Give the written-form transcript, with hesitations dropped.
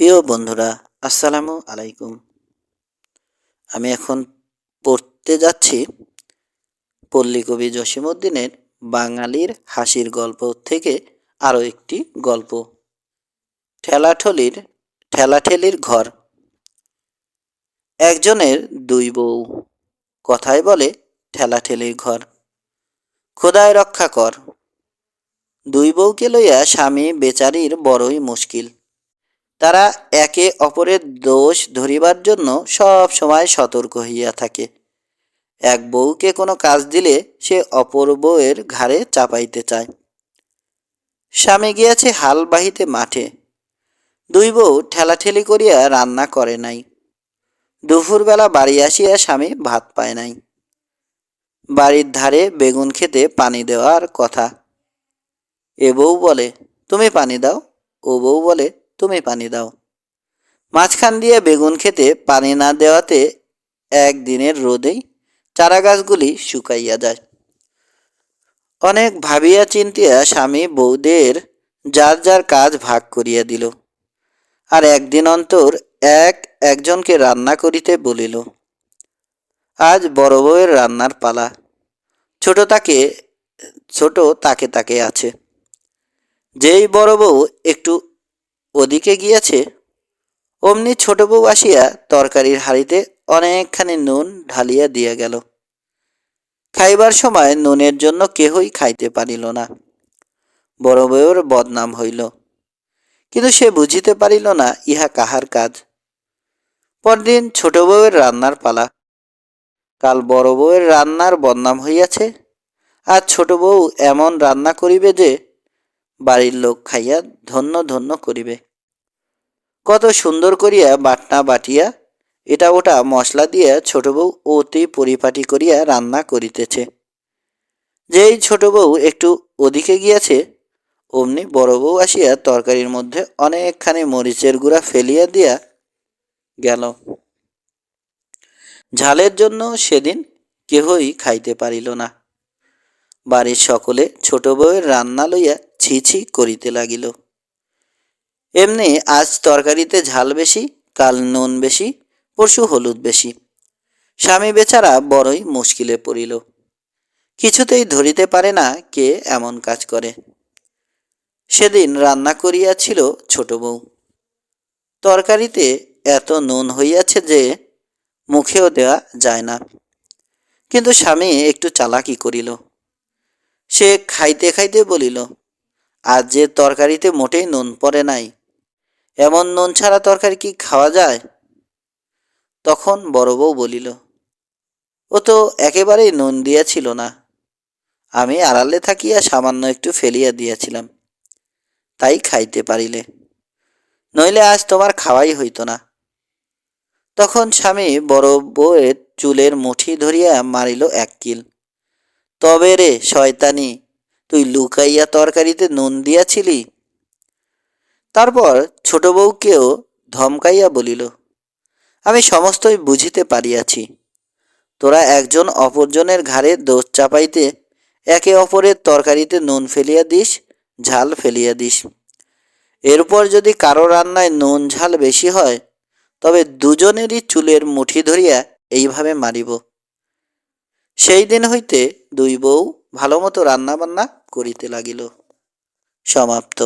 প্রিয় বন্ধুরা, আসসালামু আলাইকুম। আমি এখন পড়তে যাচ্ছি পল্লীকবি জসীমউদ্দীনের বাঙালির হাসির গল্প থেকে আরও একটি গল্প, ঠেলাঠেলির ঘর। একজনের দুই বউ, কথায় বলে ঠেলাঠেলির ঘর। খোদায় রক্ষা কর। দুই বউকে লইয়া স্বামী বেচারির বড়ই মুশকিল। তারা একে অপরের দোষ ধরিবার জন্য সব সময় সতর্ক হইয়া থাকে। এক বউকে কোনো কাজ দিলে সে অপর বউয়ের ঘাড়ে চাপাইতে চায়। স্বামী গিয়াছে হাল বাহিতে মাঠে, দুই বউ ঠেলাঠেলি করিয়া রান্না করে নাই। দুপুরবেলা বাড়ি আসিয়া স্বামী ভাত পায় নাই। বাড়ির ধারে বেগুন খেতে পানি দেওয়ার কথা। এ বউ বলে তুমি পানি দাও, ও বউ বলে তুমি পানি দাও। মাঝখান দিয়ে বেগুন খেতে পানি না দেওয়াতে একদিনের রোদেই চারা গাছগুলি শুকাইয়া যায়। অনেক ভাবিয়া চিন্তিয়া স্বামী বউদের যার যার কাজ ভাগ করিয়া দিল, আর একদিন অন্তর একজনকে রান্না করিতে বলিল। আজ বড় বউয়ের রান্নার পালা। ছোট তাকে তাকে আছে। যেই বড় বউ একটু ওদিকে গিয়াছে, অমনি ছোট বউ আসিয়া তরকারির হাঁড়িতে অনেকখানি নুন ঢালিয়া দিয়া গেল। খাইবার সময় নুনের জন্য কেহই খাইতে পারিল না। বড় বউয়ের বদনাম হইল, কিন্তু সে বুঝিতে পারিল না ইহা কাহার কাজ। পরদিন ছোট বউয়ের রান্নার পালা। কাল বড় বউয়ের রান্নার বদনাম হইয়াছে, আর ছোট বউ এমন রান্না করিবে যে বাড়ির লোক খাইয়া ধন্য ধন্য করিবে। কত সুন্দর করিয়া বাটনা বাটিয়া এটা ওটা মশলা দিয়া ছোট বউ অতি পরিপাটি করিয়া রান্না করিতেছে। যেই ছোট বউ একটু ওদিকে গিয়াছে, অমনি বড় বউ আসিয়া তরকারির মধ্যে অনেকখানি মরিচের গুঁড়া ফেলিয়া দিয়া গেল। ঝালের জন্য সেদিন কেহই খাইতে পারিল না। বাড়ির সকলে ছোট বউয়ের রান্না লইয়া ছি ছি করিতে লাগিল। এমনি আজ তরকারিতে ঝাল বেশি, কাল নুন বেশি, পরশু হলুদ বেশি। স্বামী বেচারা বড়ই মুশকিলে পড়িল। কিছুতেই ধরিতে পারে না কে এমন কাজ করে। সেদিন রান্না করিয়াছিল ছোট বউ। তরকারিতে এত নুন হইয়াছে যে মুখেও দেওয়া যায় না। কিন্তু স্বামী একটু চালাকি করিল। সে খাইতে খাইতে বলিল, আজ যে তরকারিতে মোটেই নুন পড়ে নাই, এমন নুন ছাড়া তরকারি কি খাওয়া যায়? তখন বড় বউ বলিল, ও তো একেবারেই নুন দিয়াছিল না, আমি আড়ালে থাকিয়া সামান্য একটু ফেলিয়া দিয়াছিলাম, তাই খাইতে পারিলে, নইলে আজ তোমার খাওয়াই হইত না। তখন স্বামী বড় বউয়ের চুলের মুঠি ধরিয়া মারিল এক কিল। তবে রে শয়তানি, তুই লুকাইয়া তরকারিতে নুন দিয়াছিলি। তারপর ছোট বউকেও ধমকাইয়া বলিল, আমি সমস্তই বুঝিতে পারিয়াছি। তোরা একজন অপরজনের ঘাড়ে দোষ চাপাইতে একে অপরের তরকারিতে নুন ফেলিয়া দিস, ঝাল ফেলিয়া দিস। এরপর যদি কারো রান্নায় নুন ঝাল বেশি হয়, তবে দুজনেরই চুলের মুঠি ধরিয়া এইভাবে মারিব। সেই দিন হইতে দুই বউ ভালো মতো রান্না বান্না করিতে লাগিল। সমাপ্ত।